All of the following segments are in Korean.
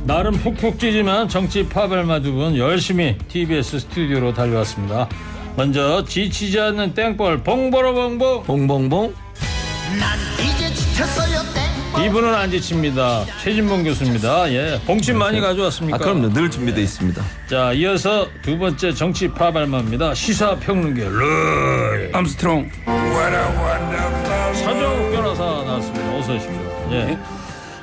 나름 푹푹 찌지만 정치 파벌마 두 분 열심히 TBS 스튜디오로 달려왔습니다. 먼저 지치지 않는 땡벌 봉보로봉봉 봉봉봉. 난 이제 지쳤어요 땡. 이분은 안 지칩니다. 최진봉 교수입니다. 예, 봉침 많이 가져왔습니까? 그럼요. 늘 준비되어 있습니다. 자, 이어서 두 번째 정치 파벌마입니다. 시사평론계 루이 암스트롱. 서정욱 변호사 나왔습니다. 어서 오십시오. 예.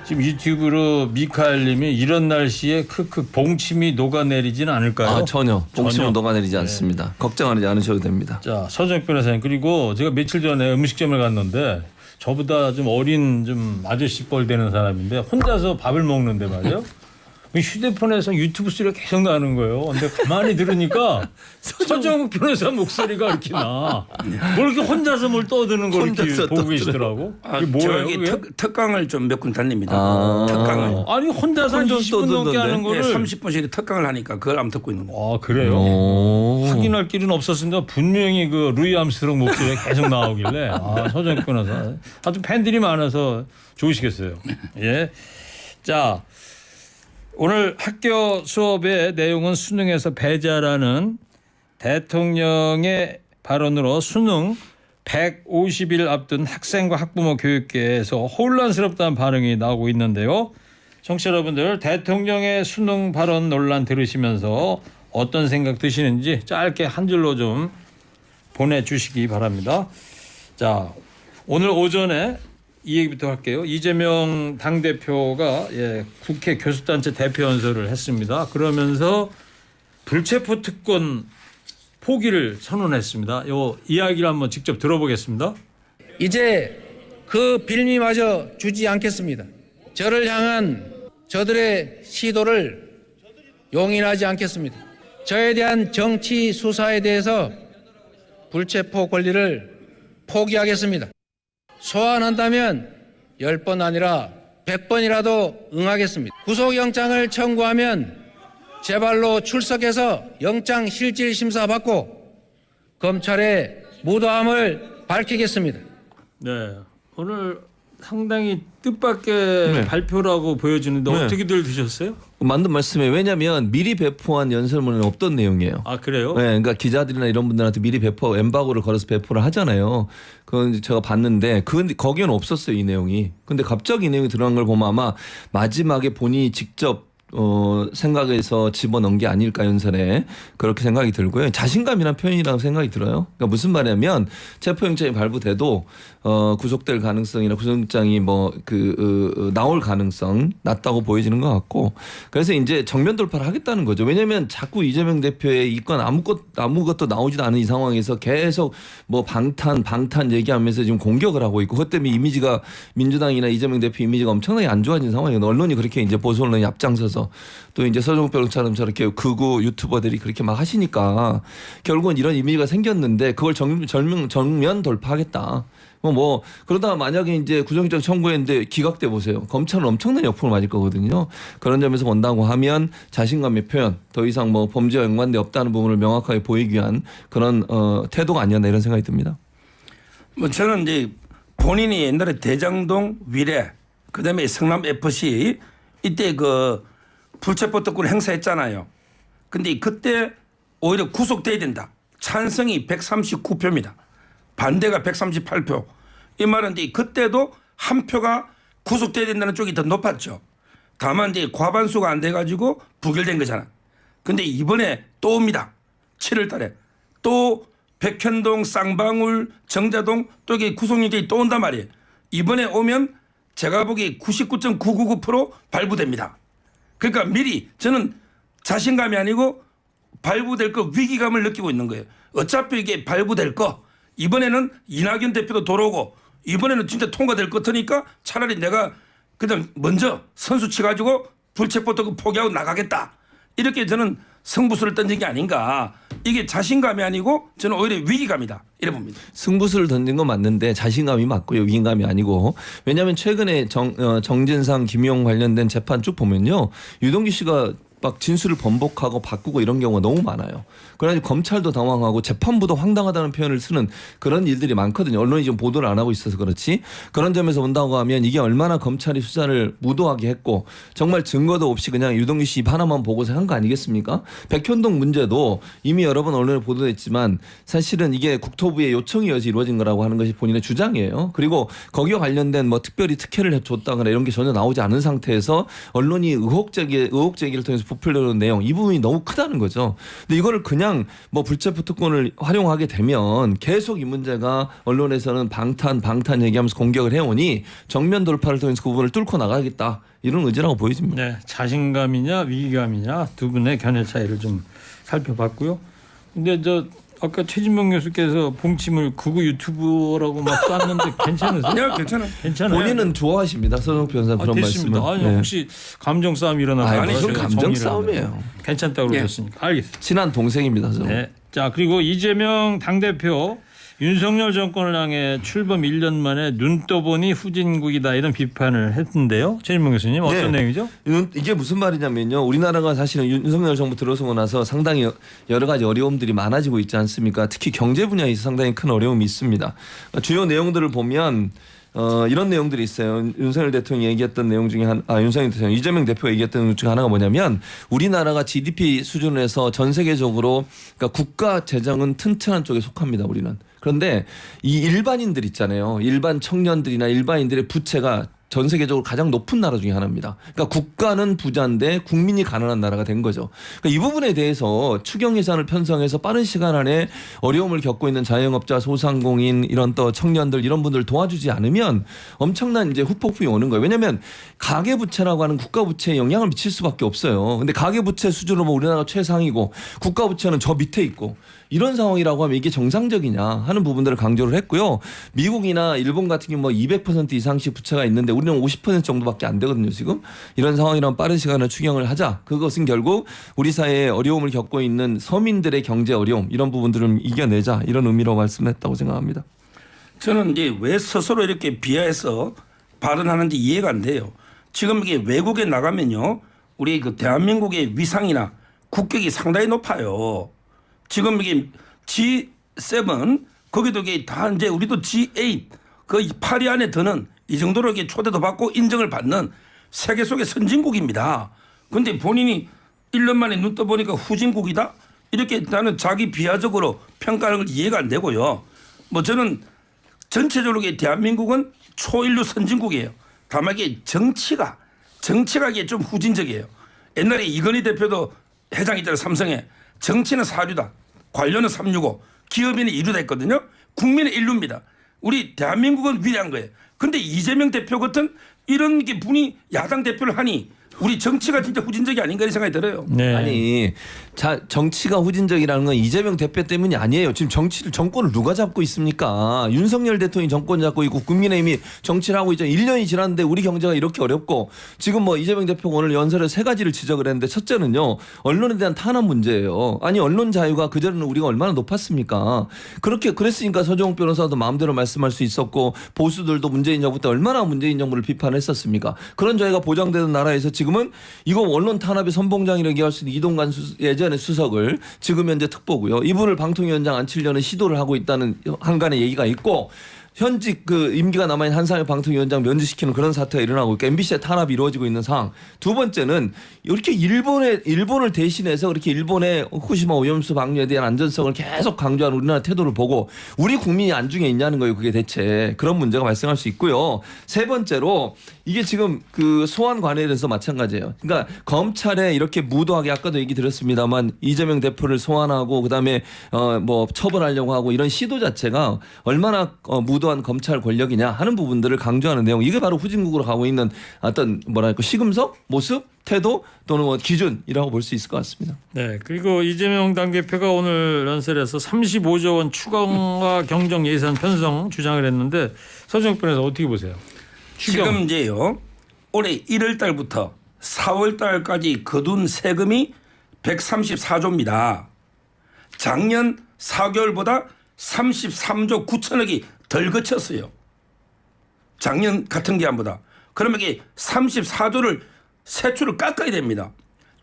지금 유튜브로 미카엘님이 이런 날씨에 크크 봉침이 녹아내리지는 않을까요? 전혀. 봉침은 전혀. 녹아내리지 않습니다. 걱정하지 않으셔도 됩니다. 자, 서정욱 변호사님, 그리고 제가 며칠 전에 음식점을 갔는데 저보다 좀 어린 좀 아저씨 뻘 되는 사람인데 혼자서 밥을 먹는데 말이요. 휴대폰에서 유튜브 소리가 계속 나는 거예요. 근데 가만히 들으니까 서정욱 변호사 목소리가 이렇게 나. 뭘 이렇게 혼자서 뭘 떠드는 걸 이렇게 혼자서 보고 떠들어요. 계시더라고. 이게 뭐예요? 저기 그게? 특강을 좀 몇 군 다닙니다. 아. 특강을. 아니 혼자서 한 혼자 20분 넘게 떠드는데? 하는 거를. 30분씩 특강을 하니까 그걸 안 듣고 있는 거예요. 아, 그래요? 오. 확인할 길은 없었습니다. 분명히 그 루이 암스트롱 목소리가 계속 나오길래 서정욱 변호사 아주 팬들이 많아서 좋으시겠어요. 예. 자, 오늘 학교 수업의 내용은 수능에서 배제하라는 대통령의 발언으로 수능 150일 앞둔 학생과 학부모 교육계에서 혼란스럽다는 반응이 나오고 있는데요. 청취자 여러분들, 대통령의 수능 발언 논란 들으시면서 어떤 생각 드시는지 짧게 한 줄로 좀 보내주시기 바랍니다. 자, 오늘 오전에 이 얘기부터 할게요. 이재명 당대표가 국회 교수단체 대표 연설을 했습니다. 그러면서 불체포 특권 포기를 선언했습니다. 이 이야기를 한번 직접 들어보겠습니다. 이제 그 빌미마저 주지 않겠습니다. 저를 향한 저들의 시도를 용인하지 않겠습니다. 저에 대한 정치 수사에 대해서 불체포 권리를 포기하겠습니다. 소환한다면 10번 아니라 100번이라도 응하겠습니다. 구속영장을 청구하면 제 발로 출석해서 영장 실질 심사 받고 검찰의 무도함을 밝히겠습니다. 네, 오늘 상당히 뜻밖의 발표라고 보여지는데 네. 어떻게들 드셨어요? 맞는 말씀에 왜냐하면 미리 배포한 연설문은 없던 내용이에요. 아, 그래요? 네, 그러니까 기자들이나 이런 분들한테 미리 배포, 엠바고를 걸어서 배포를 하잖아요. 그건 제가 봤는데 거기에는 없었어요, 이 내용이. 근데 갑자기 이 내용이 들어간 걸 보면 아마 마지막에 본인이 직접 생각해서 집어넣은 게 아닐까 연설에 그렇게 생각이 들고요. 자신감이란 표현이라고 생각이 들어요. 그러니까 무슨 말이냐면 체포영장이 발부돼도 구속될 가능성이나 구속영장이 나올 가능성 낮다고 보여지는 것 같고 그래서 이제 정면 돌파를 하겠다는 거죠. 왜냐하면 자꾸 이재명 대표의 이건 아무것도 나오지도 않은 이 상황에서 계속 방탄 얘기하면서 지금 공격을 하고 있고 그것 때문에 이미지가 민주당이나 이재명 대표 이미지가 엄청나게 안 좋아진 상황이에요. 언론이 그렇게 이제 보수 언론이 앞장서서 또 이제 서정욱 변호사처럼 저렇게 극우 유튜버들이 그렇게 막 하시니까 결국은 이런 이미지가 생겼는데 그걸 정면 돌파하겠다. 그러다가 만약에 이제 구속영장 청구했는데 기각돼 보세요. 검찰은 엄청난 역풍을 맞을 거거든요. 그런 점에서 본다고 하면 자신감의 표현, 더 이상 범죄와 연관돼 없다는 부분을 명확하게 보이기 위한 그런 태도가 아니었나 이런 생각이 듭니다. 저는 이제 본인이 옛날에 대장동 위례, 그다음에 성남 FC 이때 그 불체포 특권을 행사했잖아요. 근데 그때 오히려 구속돼야 된다. 찬성이 139표입니다. 반대가 138표. 이 말은 이제 그때도 한 표가 구속돼야 된다는 쪽이 더 높았죠. 다만 이제 과반수가 안 돼가지고 부결된 거잖아. 근데 이번에 또 옵니다. 7월 달에. 또 백현동, 쌍방울, 정자동 또 이게 구속영장이 또 온단 말이에요. 이번에 오면 제가 보기에 99.999% 발부됩니다. 그러니까 미리 저는 자신감이 아니고 발부될 거 위기감을 느끼고 있는 거예요. 어차피 이게 발부될 거 이번에는 이낙연 대표도 돌아오고 이번에는 진짜 통과될 것 같으니까 차라리 내가 그냥 먼저 선수 치가지고 불체포 특권 포기하고 나가겠다. 이렇게 저는 승부수를 던진 게 아닌가. 이게 자신감이 아니고 저는 오히려 위기감이다. 이래 봅니다. 승부수를 던진 건 맞는데 자신감이 맞고요. 위기감이 아니고. 왜냐하면 최근에 정진상, 김용 관련된 재판 쭉 보면요. 유동규 씨가 막 진술을 번복하고 바꾸고 이런 경우가 너무 많아요. 그러니 검찰도 당황하고 재판부도 황당하다는 표현을 쓰는 그런 일들이 많거든요. 언론이 좀 보도를 안 하고 있어서 그렇지. 그런 점에서 본다고 하면 이게 얼마나 검찰이 수사를 무도하게 했고 정말 증거도 없이 그냥 유동규 씨 입 하나만 보고서 한 거 아니겠습니까? 백현동 문제도 이미 여러 번 언론에 보도됐지만 사실은 이게 국토부의 요청에 의해서 이루어진 거라고 하는 것이 본인의 주장이에요. 그리고 거기와 관련된 뭐 특별히 특혜를 줬다거나 이런 게 전혀 나오지 않은 상태에서 언론이 의혹 제기를 통해서 부풀려는 내용 이 부분이 너무 크다는 거죠. 근데 이거를 그냥 뭐 불체포 특권을 활용하게 되면 계속 이 문제가 언론에서는 방탄 얘기하면서 공격을 해오니 정면 돌파를 통해서 그 부분을 뚫고 나가겠다 이런 의지라고 보여집니다. 네, 자신감이냐 위기감이냐 두 분의 견해 차이를 좀 살펴봤고요. 근데 저 아까 최진봉 교수께서 봉침을 극우 유튜버라고 막 쐈는데 괜찮으세요? 네, 괜찮아요. 괜찮아요. 본인은 좋아하십니다. 서정욱 변호사 그런 됐습니다. 말씀은. 아니, 네. 혹시 감정 싸움 일어나면 아니, 그건 감정 싸움이에요. 괜찮다고 그러셨으니까 알겠습니다. 친한 동생입니다. 저는. 네. 자, 그리고 이재명 당대표 윤석열 정권을 향해 출범 1년 만에 눈 떠보니 후진국이다 이런 비판을 했는데요. 최진봉 교수님 어떤 네. 내용이죠? 이게 무슨 말이냐면요. 우리나라가 사실은 윤석열 정부 들어서고 나서 상당히 여러 가지 어려움들이 많아지고 있지 않습니까? 특히 경제 분야에서 상당히 큰 어려움이 있습니다. 주요 내용들을 보면 이런 내용들이 있어요. 윤석열 대통령이 얘기했던 내용 중에 윤석열 대통령 이재명 대표가 얘기했던 것 중에 하나가 뭐냐면 우리나라가 GDP 수준에서 전 세계적으로 그러니까 국가 재정은 튼튼한 쪽에 속합니다. 우리는. 그런데 이 일반인들 있잖아요. 일반 청년들이나 일반인들의 부채가 전 세계적으로 가장 높은 나라 중에 하나입니다. 그러니까 국가는 부자인데 국민이 가난한 나라가 된 거죠. 그러니까 이 부분에 대해서 추경 예산을 편성해서 빠른 시간 안에 어려움을 겪고 있는 자영업자, 소상공인 이런 또 청년들 이런 분들 도와주지 않으면 엄청난 이제 후폭풍이 오는 거예요. 왜냐하면 가계 부채라고 하는 국가 부채에 영향을 미칠 수밖에 없어요. 근데 가계 부채 수준으로 뭐 우리나라가 최상이고 국가 부채는 저 밑에 있고 이런 상황이라고 하면 이게 정상적이냐 하는 부분들을 강조를 했고요. 미국이나 일본 같은 경우 뭐 200% 이상씩 부채가 있는데 우리는 50% 정도밖에 안 되거든요. 지금 이런 상황이라면 빠른 시간에 추경을 하자. 그것은 결국 우리 사회에 어려움을 겪고 있는 서민들의 경제 어려움 이런 부분들을 이겨내자 이런 의미로 말씀했다고 생각합니다. 저는 이제 왜 스스로 이렇게 비하해서 발언하는지 이해가 안 돼요. 지금 이게 외국에 나가면요. 우리 그 대한민국의 위상이나 국격이 상당히 높아요. 지금 이게 G7 거기도 이게 다 이제 우리도 G8 그 8위 안에 드는 이 정도로 이렇게 초대도 받고 인정을 받는 세계 속의 선진국입니다. 그런데 본인이 1년 만에 눈 떠보니까 후진국이다? 이렇게 나는 자기 비하적으로 평가하는 걸 이해가 안 되고요. 뭐 저는 전체적으로 대한민국은 초인류 선진국이에요. 다만 이게 정치가 이게 좀 후진적이에요. 옛날에 이건희 대표도 회장 있잖아요. 삼성에. 정치는 사류다. 관료는 365. 기업인은 2류다 했거든요. 국민은 1류입니다. 우리 대한민국은 위대한 거예요. 그런데 이재명 대표 같은 이런 게 분이 야당 대표를 하니 우리 정치가 진짜 후진적이 아닌가 이런 생각이 들어요. 네. 아니 정치가 후진적이라는 건 이재명 대표 때문이 아니에요. 지금 정권을 누가 잡고 있습니까? 윤석열 대통령이 정권 잡고 있고 국민의힘이 정치를 하고 있죠. 1년이 지났는데 우리 경제가 이렇게 어렵고 지금 뭐 이재명 대표가 오늘 연설에 세 가지를 지적을 했는데 첫째는요. 언론에 대한 탄압 문제예요. 아니 언론 자유가 그전에는 우리가 얼마나 높았습니까? 그랬으니까 서정욱 변호사도 마음대로 말씀할 수 있었고 보수들도 문재인 정부 때 얼마나 문재인 정부를 비판했었습니까? 그런 자유가 보장되는 나라에서 지금은 이거 언론 탄압의 선봉장이라고 얘기할 수 있는 이동관 예전의 수석을 지금 현재 특보고요. 이분을 방통위원장 앉히려는 시도를 하고 있다는 한간의 얘기가 있고 현직 그 임기가 남아있는 한상혁 방통위원장 면직시키는 그런 사태가 일어나고 있고 MBC의 탄압이 이루어지고 있는 상황. 두 번째는 이렇게 일본을 대신해서 그렇게 일본의 후쿠시마 오염수 방류에 대한 안전성을 계속 강조하는 우리나라 태도를 보고 우리 국민이 안중에 있냐는 거예요. 그게 대체 그런 문제가 발생할 수 있고요. 세 번째로 이게 지금 그 소환 관련해서 마찬가지예요. 그러니까 검찰에 이렇게 무도하게 아까도 얘기 드렸습니다만 이재명 대표를 소환하고 그다음에 뭐 처벌하려고 하고 이런 시도 자체가 얼마나 무도한 검찰 권력이냐 하는 부분들을 강조하는 내용. 이게 바로 후진국으로 가고 있는 어떤 뭐랄까 시금석 모습 태도 또는 뭐 기준이라고 볼 수 있을 것 같습니다. 네. 그리고 이재명 당대표가 오늘 연설에서 35조 원 추가와 경정 예산 편성 주장을 했는데 서정욱 변호사 어떻게 보세요? 지금 이제요. 올해 1월 달부터 4월 달까지 거둔 세금이 134조입니다. 작년 4개월보다 33조 9천억이 덜 거쳤어요. 작년 같은 기간보다. 그러면 이게 34조를 세출을 깎아야 됩니다.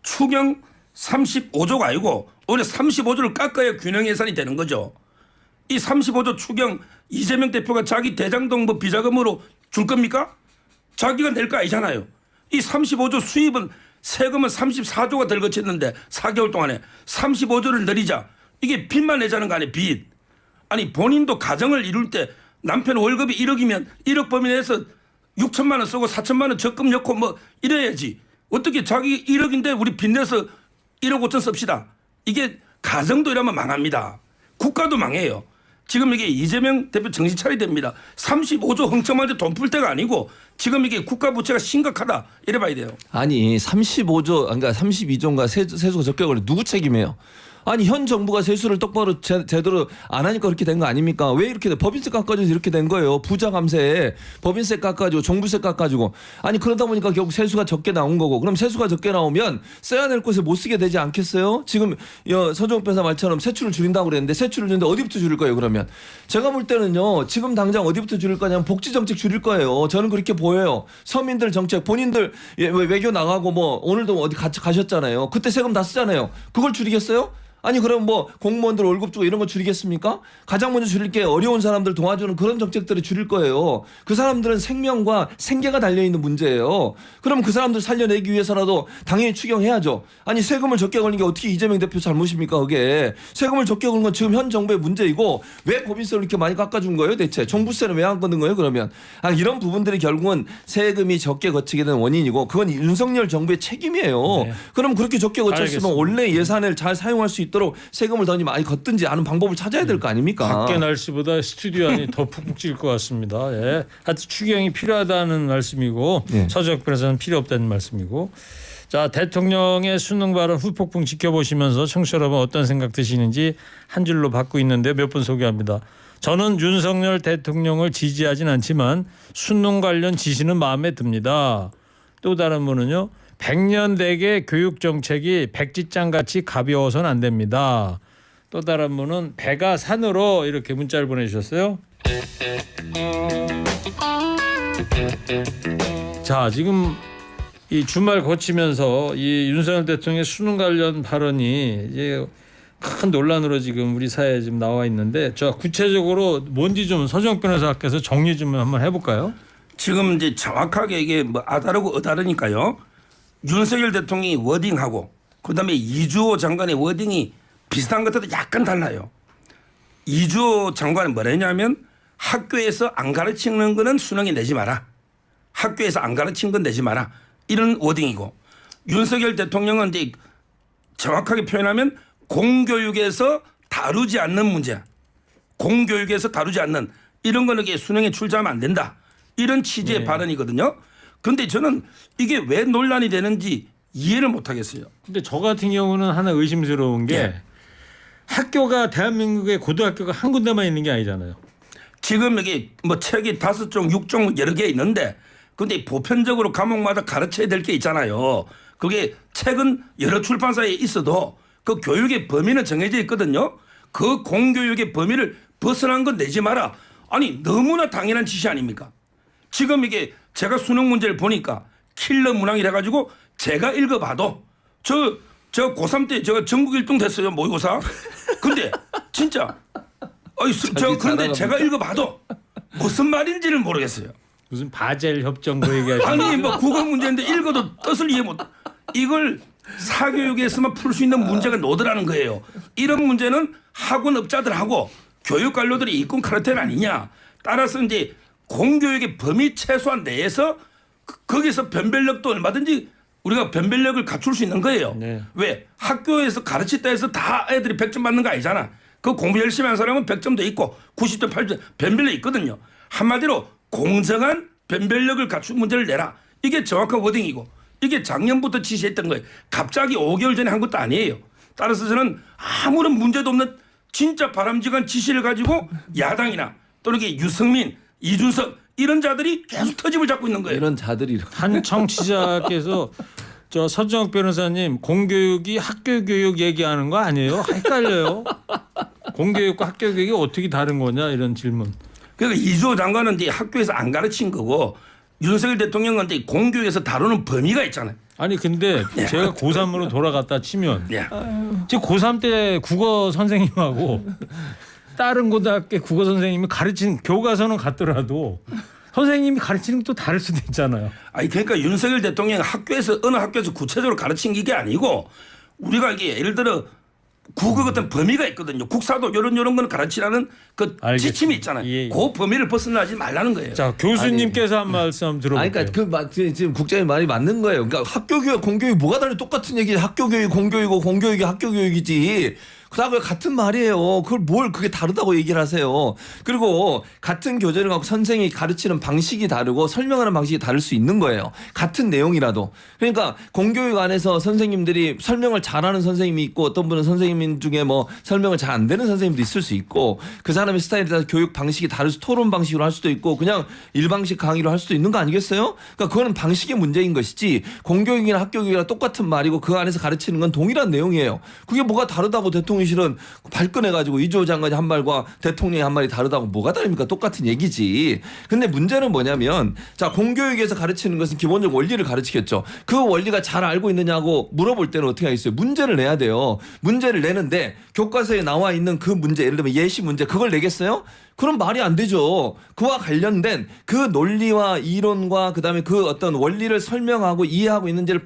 추경 35조가 아니고 오히려 35조를 깎아야 균형 예산이 되는 거죠. 이 35조 추경 이재명 대표가 자기 대장동 뭐 비자금으로 줄 겁니까? 자기가 낼 거 아니잖아요. 이 35조 수입은 세금은 34조가 덜 거쳤는데 4개월 동안에 35조를 늘리자. 이게 빚만 내자는 거 아니에요. 빚. 아니 본인도 가정을 이룰 때 남편 월급이 1억이면 1억 범위 내에서 6천만 원 쓰고 4천만 원 적금 넣고 뭐 이래야지. 어떻게 자기 1억인데 우리 빚 내서 1억 5천 씁시다. 이게 가정도 이러면 망합니다. 국가도 망해요. 지금 이게 이재명 대표 정신 차려야 됩니다. 35조 흥청만데 돈 풀 때가 아니고 지금 이게 국가 부채가 심각하다 이래 봐야 돼요. 아니 35조 그러니까 32조인가 세수가 적격을 누구 책임이에요? 아니 현 정부가 세수를 똑바로 제대로 안 하니까 그렇게 된 거 아닙니까? 왜 이렇게 법인세 깎아줘서 이렇게 된 거예요? 부자 감세에 법인세 깎아주고 종부세 깎아주고 아니 그러다 보니까 결국 세수가 적게 나온 거고 그럼 세수가 적게 나오면 써야 될 곳에 못 쓰게 되지 않겠어요? 지금 서정욱 변호사 말처럼 세출을 줄인다고 그랬는데 세출을 줄이는데 어디부터 줄일 거예요 그러면? 제가 볼 때는요 지금 당장 어디부터 줄일 거냐면 복지 정책 줄일 거예요. 저는 그렇게 보여요. 서민들 정책 본인들 외교 나가고 뭐 오늘도 어디 같이 가셨잖아요. 그때 세금 다 쓰잖아요. 그걸 줄이겠어요? 아니 그럼 뭐 공무원들 월급 주고 이런 거 줄이겠습니까? 가장 먼저 줄일 게 어려운 사람들 도와주는 그런 정책들을 줄일 거예요. 그 사람들은 생명과 생계가 달려있는 문제예요. 그럼 그 사람들 살려내기 위해서라도 당연히 추경해야죠. 아니 세금을 적게 걸린 게 어떻게 이재명 대표 잘못입니까 그게. 세금을 적게 걸린 건 지금 현 정부의 문제이고 왜 법인세를 이렇게 많이 깎아준 거예요 대체. 종부세는 왜 안 걷는 거예요 그러면. 이런 부분들이 결국은 세금이 적게 거치게 된 원인이고 그건 윤석열 정부의 책임이에요. 네. 그럼 그렇게 적게 거쳤으면 알겠습니다. 원래 예산을 잘 사용할 수 있도록 세금을 더 많이 걷든지 하는 방법을 찾아야 될 거 아닙니까? 밖에 날씨보다 스튜디오 안이 더 푹푹 찔 것 같습니다. 예. 하여튼 추경이 필요하다는 말씀이고 예. 서정욱 변호사는 필요 없다는 말씀이고. 자 대통령의 수능 발언 후폭풍 지켜보시면서 청취자 여러분 어떤 생각 드시는지 한 줄로 받고 있는데 몇 분 소개합니다. 저는 윤석열 대통령을 지지하진 않지만 수능 관련 지시는 마음에 듭니다. 또 다른 분은요. 100년 대계 교육 정책이 백지장같이 가벼워서는 안 됩니다. 또 다른 분은 배가 산으로 이렇게 문자를 보내주셨어요. 자 지금 이 주말 거치면서 이 윤석열 대통령의 수능 관련 발언이 이제 큰 논란으로 지금 우리 사회에 지금 나와 있는데 저 구체적으로 뭔지 좀 서정욱 변호사께서 정리 좀 한번 해볼까요? 지금 이제 정확하게 이게 뭐 아다르고 어다르니까요. 윤석열 대통령이 워딩하고 그다음에 이주호 장관의 워딩이 비슷한 것 같아도 약간 달라요. 이주호 장관은 뭐랬냐면 학교에서 안 가르치는 거는 수능에 내지 마라. 학교에서 안 가르친 건 내지 마라. 이런 워딩이고 윤석열 대통령은 이제 정확하게 표현하면 공교육에서 다루지 않는 문제. 공교육에서 다루지 않는 이런 거는 수능에 출제하면 안 된다. 이런 취지의 발언이거든요. 그런데 저는 이게 왜 논란이 되는지 이해를 못 하겠어요. 근데 저 같은 경우는 하나 의심스러운 게 예. 학교가 대한민국의 고등학교가 한 군데만 있는 게 아니잖아요. 지금 여기 뭐 책이 5종, 6종 여러 개 있는데 근데 보편적으로 과목마다 가르쳐야 될 게 있잖아요. 그게 책은 여러 출판사에 있어도 그 교육의 범위는 정해져 있거든요. 그 공교육의 범위를 벗어난 건 내지 마라. 아니 너무나 당연한 지시 아닙니까? 지금 이게 제가 수능 문제를 보니까 킬러 문항이라 가지고 제가 읽어봐도 저 고3 때 제가 전국 1등 됐어요 모의고사. 근데 진짜 그런데 제가 읽어봐도 무슨 말인지를 모르겠어요. 무슨 바젤 협정 그 얘기하시는 아니 뭐 국어 문제인데 읽어도 뜻을 이해 못. 이걸 사교육에서만 풀 수 있는 문제가 노드라는 거예요. 이런 문제는 학원업자들하고 교육 관료들이 이권 카르텔 아니냐. 따라서 이제 공교육의 범위 최소한 내에서 거기서 변별력도 얼마든지 우리가 변별력을 갖출 수 있는 거예요. 네. 왜? 학교에서 가르쳤다 해서 다 애들이 100점 받는 거 아니잖아. 그 공부 열심히 한 사람은 100점도 있고 90점, 80점 변별력 있거든요. 한마디로 공정한 변별력을 갖춘 문제를 내라. 이게 정확한 워딩이고 이게 작년부터 지시했던 거예요. 갑자기 5개월 전에 한 것도 아니에요. 따라서 저는 아무런 문제도 없는 진짜 바람직한 지시를 가지고 야당이나 또는 이게 유승민, 이준석 이런 자들이 계속 터집을 잡고 있는 거예요. 이런 자들이 한 청취자께서 저 서정욱 변호사님 공교육이 학교 교육 얘기하는 거 아니에요? 헷갈려요. 공교육과 학교 교육이 어떻게 다른 거냐 이런 질문. 그러니까 이주호 장관은 이제 학교에서 안 가르친 거고 윤석열 대통령은 이제 공교육에서 다루는 범위가 있잖아요. 아니 근데 제가 고3으로 돌아갔다 치면 예. 제가 고3 때 국어 선생님하고 다른 고등학교 국어 선생님이 가르친 교과서는 같더라도 선생님이 가르치는 게 또 다를 수도 있잖아요. 아니 그러니까 윤석열 대통령 학교에서 어느 학교에서 구체적으로 가르친 게 아니고 우리가 이게 예를 들어 국어 같은 범위가 있거든요. 국사도 이런 거는 가르치라는 그 알겠습니다. 지침이 있잖아요. 예, 예. 그 범위를 벗어나지 말라는 거예요. 자 교수님께서 한 말씀 들어볼게요. 아니, 그러니까 지금 국장님 말이 맞는 거예요. 그러니까 학교 교육, 공교육 뭐가 다른 똑같은 얘기. 학교 교육, 공교육이고 공교육이 학교 교육이지. 그다음에 같은 말이에요. 그걸 뭘 그게 다르다고 얘기를 하세요. 그리고 같은 교재를 갖고 선생이 가르치는 방식이 다르고 설명하는 방식이 다를 수 있는 거예요. 같은 내용이라도. 그러니까 공교육 안에서 선생님들이 설명을 잘하는 선생님이 있고 어떤 분은 선생님 중에 뭐 설명을 잘 안 되는 선생님도 있을 수 있고 그 사람의 스타일에 따라서 교육 방식이 다를 수 토론 방식으로 할 수도 있고 그냥 일방식 강의로 할 수도 있는 거 아니겠어요? 그러니까 그거는 방식의 문제인 것이지 공교육이나 학교 교육이랑 똑같은 말이고 그 안에서 가르치는 건 동일한 내용이에요. 그게 뭐가 다르다고 대통령실은 발끈해가지고 이조 장관이 한 말과 대통령이 한 말이 다르다고 뭐가 다릅니까? 똑같은 얘기지. 근데 문제는 뭐냐면 자 공교육에서 가르치는 것은 기본적 원리를 가르치겠죠. 그 원리가 잘 알고 있느냐고 물어볼 때는 어떻게 하겠어요? 문제를 내야 돼요. 문제를 내는데 교과서에 나와 있는 그 문제 예를 들면 예시 문제 그걸 내겠어요? 그럼 말이 안 되죠. 그와 관련된 그 논리와 이론과 그다음에 그 어떤 원리를 설명하고 이해하고 있는지를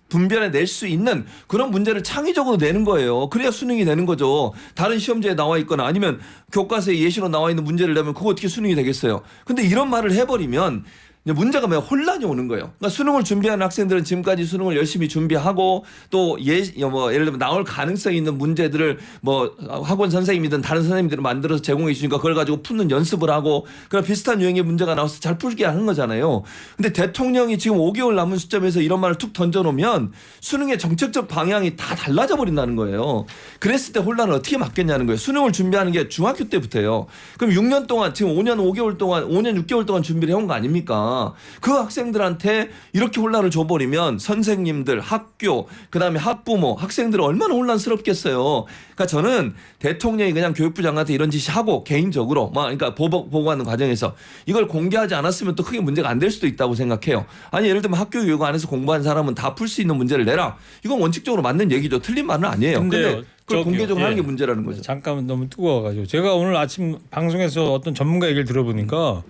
분별해 낼 수 있는 그런 문제를 창의적으로 내는 거예요. 그래야 수능이 되는 거죠. 다른 시험지에 나와 있거나 아니면 교과서에 예시로 나와 있는 문제를 내면 그거 어떻게 수능이 되겠어요. 근데 이런 말을 해버리면 이제 문제가 뭐야? 혼란이 오는 거예요. 그러니까 수능을 준비하는 학생들은 지금까지 수능을 열심히 준비하고 또 예를 들면 나올 가능성이 있는 문제들을 뭐 학원 선생님이든 다른 선생님들을 만들어서 제공해 주니까 그걸 가지고 푸는 연습을 하고 그런 비슷한 유형의 문제가 나와서 잘 풀게 하는 거잖아요. 근데 대통령이 지금 5개월 남은 시점에서 이런 말을 툭 던져놓으면 수능의 정책적 방향이 다 달라져 버린다는 거예요. 그랬을 때 혼란을 어떻게 막겠냐는 거예요. 수능을 준비하는 게 중학교 때부터예요. 그럼 6년 동안 지금 5년 5개월 동안 5년 6개월 동안 준비를 해온 거 아닙니까? 그 학생들한테 이렇게 혼란을 줘버리면 선생님들, 학교, 그다음에 학부모, 학생들 얼마나 혼란스럽겠어요. 그러니까 저는 대통령이 그냥 교육부 장관한테 이런 지시하고 개인적으로 그러니까 보고하는 과정에서 이걸 공개하지 않았으면 또 크게 문제가 안 될 수도 있다고 생각해요. 아니 예를 들면 학교 교육 안에서 공부한 사람은 다 풀 수 있는 문제를 내라. 이건 원칙적으로 맞는 얘기죠. 틀린 말은 아니에요. 근데 그걸 공개적으로 하는 게 문제라는 거죠. 잠깐만 너무 뜨거워가지고 제가 오늘 아침 방송에서 어떤 전문가 얘기를 들어보니까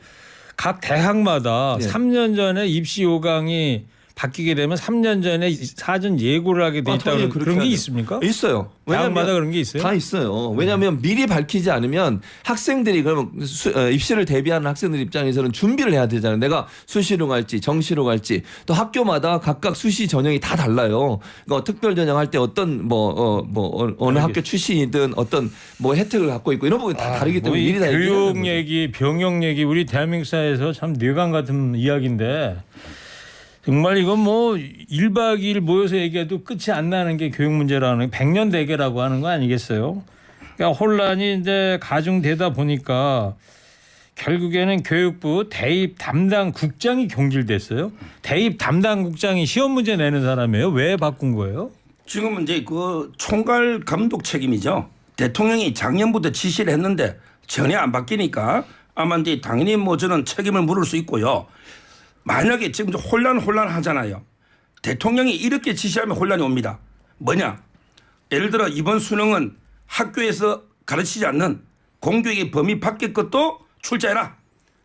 각 대학마다 3년 전에 입시 요강이 바뀌게 되면 3년 전에 사전 예고를 하게 돼 있다는 그런 게 있습니까? 있어요. 대학마다 그런 게 있어요? 다 있어요. 왜냐하면 미리 밝히지 않으면 학생들이 그러면 입시를 대비하는 학생들 입장에서는 준비를 해야 되잖아요. 내가 수시로 갈지 정시로 갈지 또 학교마다 각각 수시 전형이 다 달라요. 그러니까 특별 전형할 때 어떤 어느 학교 출신이든 어떤 뭐 혜택을 갖고 있고 이런 부분이 다 다르기 때문에 미리 다 교육 얘기, 병역 얘기 우리 대한민국 사회에서 참 뇌관 같은 이야기인데 정말 이건 뭐 1박 2일 모여서 얘기해도 끝이 안 나는 게 교육 문제라는 100년 대계라고 하는 거 아니겠어요? 그러니까 혼란이 이제 가중되다 보니까 결국에는 교육부 대입 담당 국장이 경질됐어요. 대입 담당 국장이 시험 문제 내는 사람이에요. 왜 바꾼 거예요? 지금은 이제 그 총괄 감독 책임이죠. 대통령이 작년부터 지시를 했는데 전혀 안 바뀌니까 아마 이제 당연히 뭐 저는 책임을 물을 수 있고요. 만약에 지금 혼란하잖아요. 대통령이 이렇게 지시하면 혼란이 옵니다. 뭐냐? 예를 들어 이번 수능은 학교에서 가르치지 않는 공교육의 범위 밖의 것도 출제해라.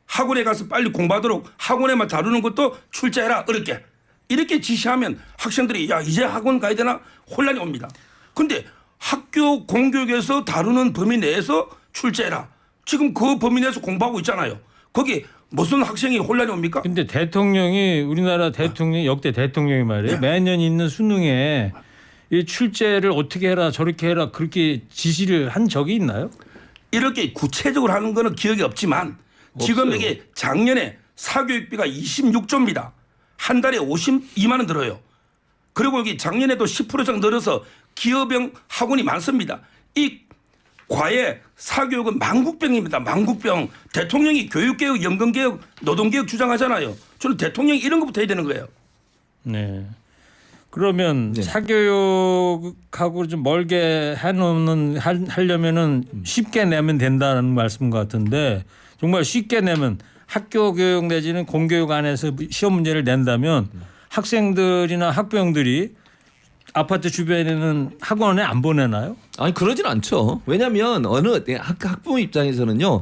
학원에 가서 빨리 공부하도록 학원에만 다루는 것도 출제해라. 어렵게. 이렇게 지시하면 학생들이 야 이제 학원 가야 되나 혼란이 옵니다. 근데 학교 공교육에서 다루는 범위 내에서 출제해라. 지금 그 범위 내에서 공부하고 있잖아요. 거기 무슨 학생이 혼란이 옵니까? 근데 대통령이 우리나라 대통령 역대 대통령이 말이에요. 매년 있는 수능에 이 출제를 어떻게 해라 저렇게 해라 그렇게 지시를 한 적이 있나요? 이렇게 구체적으로 하는 거는 기억이 없지만 지금 이게 작년에 사교육비가 26조입니다. 한 달에 52만 원 들어요. 그리고 여기 작년에도 10% 이상 늘어서 기업형 학원이 많습니다. 이 과외 사교육은 만국병입니다. 만국병. 대통령이 교육개혁, 연금개혁, 노동개혁 주장하잖아요. 저는 대통령이 이런 것부터 해야 되는 거예요. 네. 그러면 사교육하고 좀 멀게 하려면은 쉽게 내면 된다는 말씀 같은데 정말 쉽게 내면 학교 교육 내지는 공교육 안에서 시험 문제를 낸다면 학생들이나 학부형들이 아파트 주변에는 학원에 안 보내나요? 아니 그러진 않죠. 왜냐하면 어느 학부모 입장에서는요.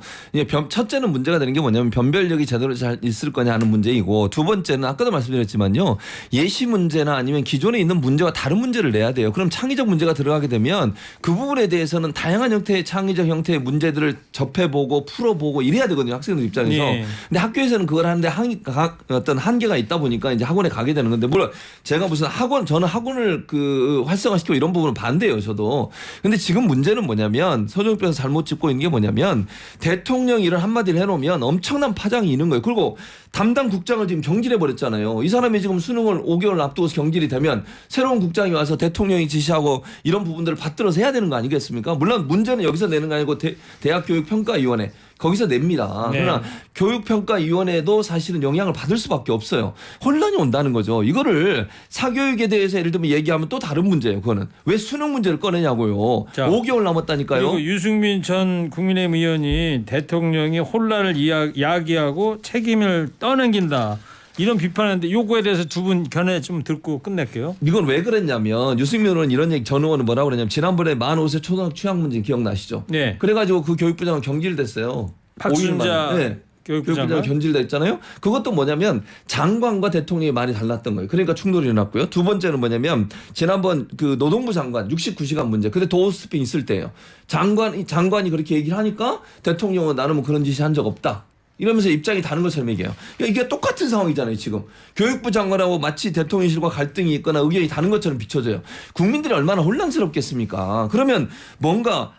첫째는 문제가 되는 게 뭐냐면 변별력이 제대로 잘 있을 거냐 하는 문제이고 두 번째는 아까도 말씀드렸지만요. 예시 문제나 아니면 기존에 있는 문제와 다른 문제를 내야 돼요. 그럼 창의적 문제가 들어가게 되면 그 부분에 대해서는 다양한 형태의 창의적 형태의 문제들을 접해보고 풀어보고 이래야 되거든요. 학생들 입장에서. 예. 근데 학교에서는 그걸 하는데 어떤 한계가 있다 보니까 이제 학원에 가게 되는 건데 물론 제가 무슨 저는 학원을 그 활성화시키고 이런 부분은 반대예요. 저도. 근데 지금 문제는 뭐냐면 서정욱 변호사 잘못 짚고 있는 게 뭐냐면 대통령 일을 한마디를 해놓으면 엄청난 파장이 있는 거예요. 그리고 담당 국장을 지금 경질해 버렸잖아요. 이 사람이 지금 수능을 5개월 앞두고서 경질이 되면 새로운 국장이 와서 대통령이 지시하고 이런 부분들을 받들어서 해야 되는 거 아니겠습니까? 물론 문제는 여기서 내는 거 아니고 대학교육평가위원회 거기서 냅니다. 네. 그러나 교육평가위원회도 사실은 영향을 받을 수밖에 없어요. 혼란이 온다는 거죠. 이거를 사교육에 대해서 예를 들면 얘기하면 또 다른 문제예요. 그거는 왜 수능 문제를 꺼내냐고요. 자, 5개월 남았다니까요. 그리고 유승민 전 국민의힘 의원이 대통령이 혼란을 야기하고 책임을 떠넘긴다. 이런 비판하는데 요거에 대해서 두 분 견해 좀 듣고 끝낼게요. 이건 왜 그랬냐면 유승민 의원은 이런 얘기 전 의원은 뭐라고 그랬냐면 지난번에 만 5세 초등학교 취학 문제 기억나시죠? 네. 그래가지고 그 교육부장은 경질됐어요. 박순자 5일 만에. 네. 교육부장은 교육부장 경질됐잖아요. 그것도 뭐냐면 장관과 대통령이 많이 달랐던 거예요. 그러니까 충돌이 일어났고요. 두 번째는 뭐냐면 지난번 그 노동부 장관 69시간 문제. 근데 도어스피싱 있을 때예요. 장관이 그렇게 얘기를 하니까 대통령은 나는 뭐 그런 짓이 한 적 없다. 이러면서 입장이 다른 것처럼 얘기해요. 그러니까 이게 똑같은 상황이잖아요. 지금 교육부 장관하고 마치 대통령실과 갈등이 있거나 의견이 다른 것처럼 비춰져요. 국민들이 얼마나 혼란스럽겠습니까? 그러면 뭔가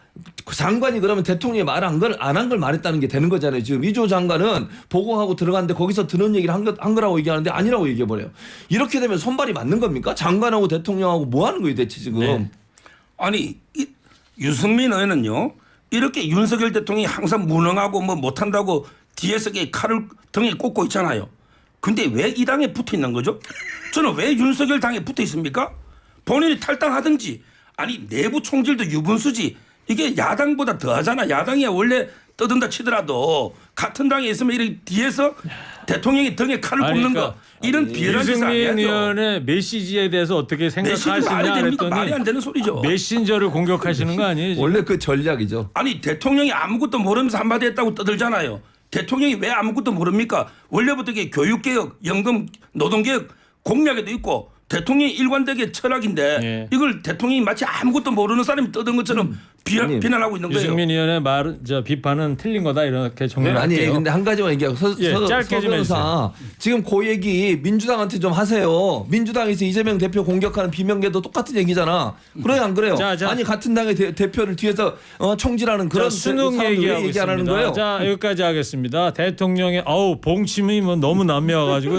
장관이 그러면 대통령이 말 안 한 걸 말했다는 게 되는 거잖아요. 지금 이조 장관은 보고하고 들어갔는데 거기서 들은 얘기를 한 거라고 얘기하는데 아니라고 얘기해버려요. 이렇게 되면 손발이 맞는 겁니까? 장관하고 대통령하고 뭐 하는 거예요 대체 지금. 네. 아니 유승민 의원은요. 이렇게 윤석열 대통령이 항상 무능하고 뭐 못한다고 뒤에서 칼을 등에 꽂고 있잖아요. 근데 왜 이 당에 붙어 있는 거죠? 저는 왜 윤석열 당에 붙어 있습니까? 본인이 탈당하든지 아니 내부 총질도 유분수지 이게 야당보다 더하잖아. 야당이야 원래 떠든다 치더라도 같은 당에 있으면 이렇게 뒤에서 대통령이 등에 칼을 꽂는 거 이런 비열한 짓을 안 유승민 해야죠. 의원의 메시지에 대해서 어떻게 메시지 생각하시냐 말이 됩니까? 했더니 말이 안 되는 소리죠. 메신저를 공격하시는 거 아니에요? 지금? 원래 그 전략이죠. 아니 대통령이 아무것도 모르면서 한마디 했다고 떠들잖아요. 대통령이 왜 아무것도 모릅니까? 원래부터 이게 교육개혁, 연금, 노동개혁 공약에도 있고 대통령이 일관되게 철학인데 예. 이걸 대통령이 마치 아무것도 모르는 사람이 떠든 것처럼 비난하고 있는 거예요. 유승민 의원의 비판은 틀린 거다 이렇게 정리할게요. 아니 근데 한 가지만 얘기하고 짧게 좀 변호사 지금 그 얘기 민주당한테 좀 하세요. 민주당에서 이재명 대표 공격하는 비명계도 똑같은 얘기잖아. 그래요 안 그래요? 자. 아니 같은 당의 대표를 뒤에서 총질하는 그런 수능 사람들 왜 얘기하고 얘기 안 하는 있습니다. 거예요? 자 여기까지 하겠습니다. 대통령의 봉침이 뭐 너무 남매와가지고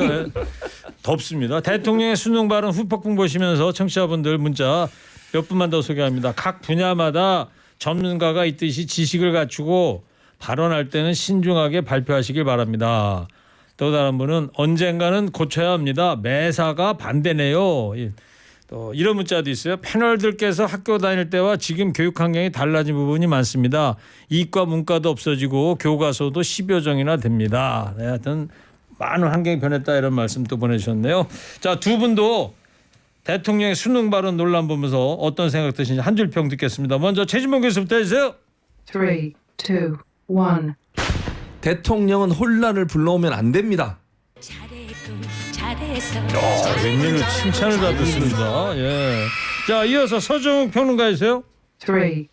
덥습니다. 대통령의 수능 발언 후폭풍 보시면서 청취자분들 문자 몇 분만 더 소개합니다. 각 분야마다 전문가가 있듯이 지식을 갖추고 발언할 때는 신중하게 발표하시길 바랍니다. 또 다른 분은 언젠가는 고쳐야 합니다. 매사가 반대네요. 또 이런 문자도 있어요. 패널들께서 학교 다닐 때와 지금 교육 환경이 달라진 부분이 많습니다. 이과 문과도 없어지고 교과서도 10여 종이나 됩니다. 네, 하여튼 많은 환경이 변했다 이런 말씀 또 보내주셨네요. 자, 두 분도 대통령의 수능 발언 논란 보면서 어떤 생각 드시는지 한 줄 평 듣겠습니다. 먼저 최진봉 교수부터 해주세요. 3, 2, 1. 대통령은 혼란을 불러오면 안 됩니다. 잘했어. 웬일로 칭찬을 다 듣습니다. 예. 자, 이어서 서정욱 평론가이세요. 3, 2, 1.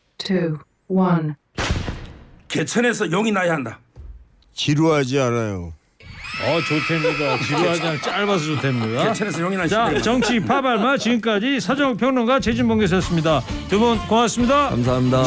개천에서 용이 나야 한다. 지루하지 않아요. 좋답니다. 지루하지 않고 짧아서 좋답니다. 개천에서 용이 나야 자, 한다. 정치 파발마 지금까지 서정욱 평론가 최진봉 교수였습니다. 두 분 고맙습니다. 감사합니다.